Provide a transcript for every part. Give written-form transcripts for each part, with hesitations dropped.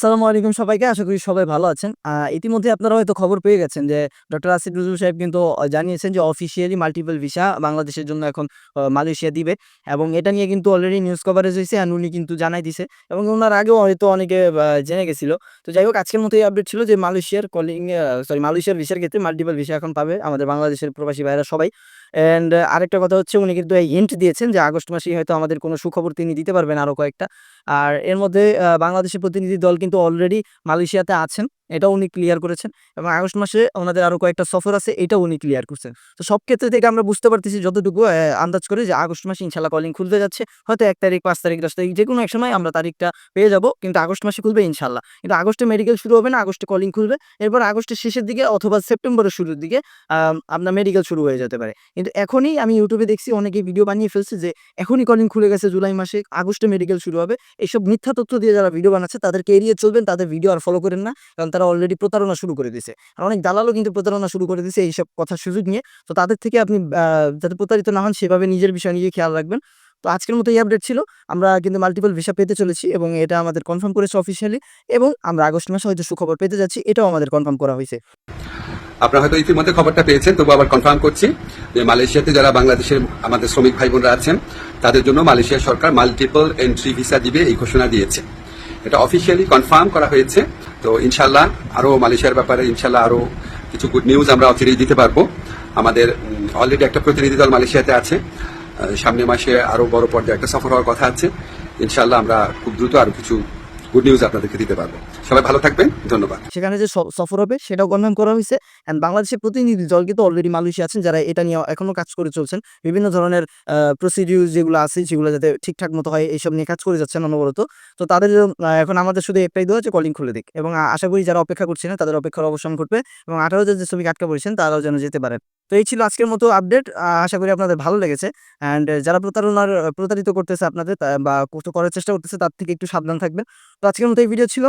আসসালামু আলাইকুম সবাইকে। আশা করি সবাই ভালো আছেন। ইতিমধ্যে আপনারা হয়তো খবর পেয়ে গেছেন যে ডক্টর আসিফ নজরুল সাহেব কিন্তু জানিয়েছেন যে অফিসিয়ালি মাল্টিপল ভিসা বাংলাদেশের জন্য এখন মালয়েশিয়া দিবে এবং এটা নিয়ে কিন্তু অলরেডি নিউজ কভারেজ হইছে অ্যান্ড উনি কিন্তু জানাই দিছে এবং উনার আগেও হয়তো অনেকে জেনে গেছিল। তো যাই হোক আজকের মতো এই আপডেট ছিল যে মালয়েশিয়ার ভিসার ক্ষেত্রে মাল্টিপল ভিসা এখন পাবে আমাদের বাংলাদেশের প্রবাসী ভাইয়েরা সবাই। অ্যান্ড আরেকটা কথা হচ্ছে উনি কিন্তু এই হিন্ট দিয়েছেন যে আগস্ট মাসেই হয়তো আমাদের কোনো সুখবর তিনি দিতে পারবেন আরো কয়েকটা। আর এর মধ্যে বাংলাদেশের প্রতিনিধি দল কিন্তু অলরেডি মালয়েশিয়াতে আছেন। এটাও উনি ক্লিয়ার করেছেন এবং আগস্ট মাসে ওনাদের আরো কয়েকটা সফর আছে এটাও উনি ক্লিয়ার করছেন। তো সব ক্ষেত্রে থেকে আমরা বুঝতে পারতেছি যতটুকু আন্দাজ করে যে আগস্ট মাসে ইনশাআল্লাহ কলিং খুলতে যাচ্ছে। হয়তো ১ তারিখ, ৫ তারিখ, ১০ তারিখ যেকোনো এক সময় আমরা তারিখটা পেয়ে যাব। কিন্তু আগস্ট মাসে খুলবে ইনশাআল্লাহ। কিন্তু আগস্টে মেডিকেল শুরু হবে না, আগস্টে কলিং খুলবে। এরপর আগস্টের শেষের দিকে অথবা সেপ্টেম্বরের শুরুর দিকে আপনার মেডিকেল শুরু হয়ে যেতে পারে। কিন্তু এখনই আমি ইউটিউবে দেখছি অনেকেই ভিডিও বানিয়ে ফেলছে যে এখনই কলিং খুলে গেছে জুলাই মাসে, আগস্টে মেডিকেল শুরু হবে। এইসব মিথ্যা তথ্য দিয়ে যারা ভিডিও বানাচ্ছে তাদেরকে এড়িয়ে চলবেন, তাদের ভিডিও আর ফলো করেন না। কারণ তারা অলরেডি প্রতারণা শুরু করে দিছে। আর অনেক দালালও কিন্তু প্রতারণা শুরু করে দিছে এইসব কথার সুযোগ নিয়ে। তো তাদের থেকে আপনি যাতে প্রতারিত না হন সেভাবে নিজের বিষয় নিজে খেয়াল রাখবেন। তো আজকের মতো এই আপডেট ছিল। আমরা কিন্তু মাল্টিপল ভিসা পেতে চলেছি এবং এটা আমাদের কনফার্ম করেছে অফিসিয়ালি এবং আমরা আগস্ট মাসে হয়তো সুখবর পেতে যাচ্ছি। এটাও আমাদের কনফার্ম করা হইছে। আপনারা হয়তো ইতিমধ্যে খবরটা পেয়েছেন, তবু আবার কনফার্ম করছি যে মালয়েশিয়াতে যারা বাংলাদেশের আমাদের শ্রমিক ভাই বোনরা আছেন তাদের জন্য মালয়েশিয়া সরকার মাল্টিপল এন্ট্রি ভিসা দিবে এই ঘোষণা দিয়েছে। এটা অফিসিয়ালি কনফার্ম করা হয়েছে। তো ইনশাল্লাহ আরো মালয়েশিয়ার ব্যাপারে ইনশাল্লাহ আরো কিছু গুড নিউজ আমরা অচিরেই দিতে পারবো। আমাদের অলরেডি একটা প্রতিনিধি দল মালয়েশিয়াতে আছে। সামনের মাসে আরো বড় পর্যায়ে একটা সফর হওয়ার কথা আছে। ইনশাল্লাহ আমরা খুব দ্রুত আরো কিছু গুড নিউজ আপনাদেরকে দিতে পারবো। সবাই ভালো থাকবেন, ধন্যবাদ। সেখানে যে সফর হবে সেটাও কনফার্ম করা হয়েছে। অ্যান্ড বাংলাদেশের প্রতিনিধি দল কিন্তু অলরেডি মালয়েশিয়া আছেন যারা এটা নিয়ে এখনো কাজ করে চলছেন। বিভিন্ন ধরনের প্রসিডিউর যেগুলো আছে সেগুলো যাতে ঠিকঠাক মতো হয় এইসব নিয়ে কাজ করে যাচ্ছেন অনবরত। তো তাদের এখন আমাদের শুধু একটাই দোয়া যে কলিং খুলে দিক এবং আশা করি যারা অপেক্ষা করছিলেন তাদের অপেক্ষার অবসান ঘটবে এবং ১৮ জন যে শ্রমিক আটকা পড়েছেন তারাও যেন যেতে পারেন। তো এই ছিল আজকের মতো আপডেট। আশা করি আপনাদের ভালো লেগেছে। অ্যান্ড যারা প্রতারিত করতেছে আপনাদের বা করার চেষ্টা করতেছে তার থেকে একটু সাবধান থাকবেন। তো আজকের মতো এই ভিডিও ছিল।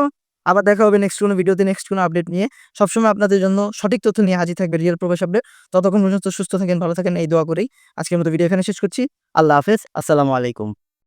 আবার দেখা হবে নেক্সট কোনো ভিডিওতে, নেক্সট কোনো আপডেট নিয়ে। সবসময় আপনাদের জন্য সঠিক তথ্য নিয়ে হাজির থাকবে রিয়েল প্রবাস আপডেট। ততক্ষণ পর্যন্ত সুস্থ থাকেন, ভালো থাকেন এই দোয়া করেই আজকের মতো ভিডিও এখানে শেষ করছি। আল্লাহ হাফেজ। আসসালামু আলাইকুম।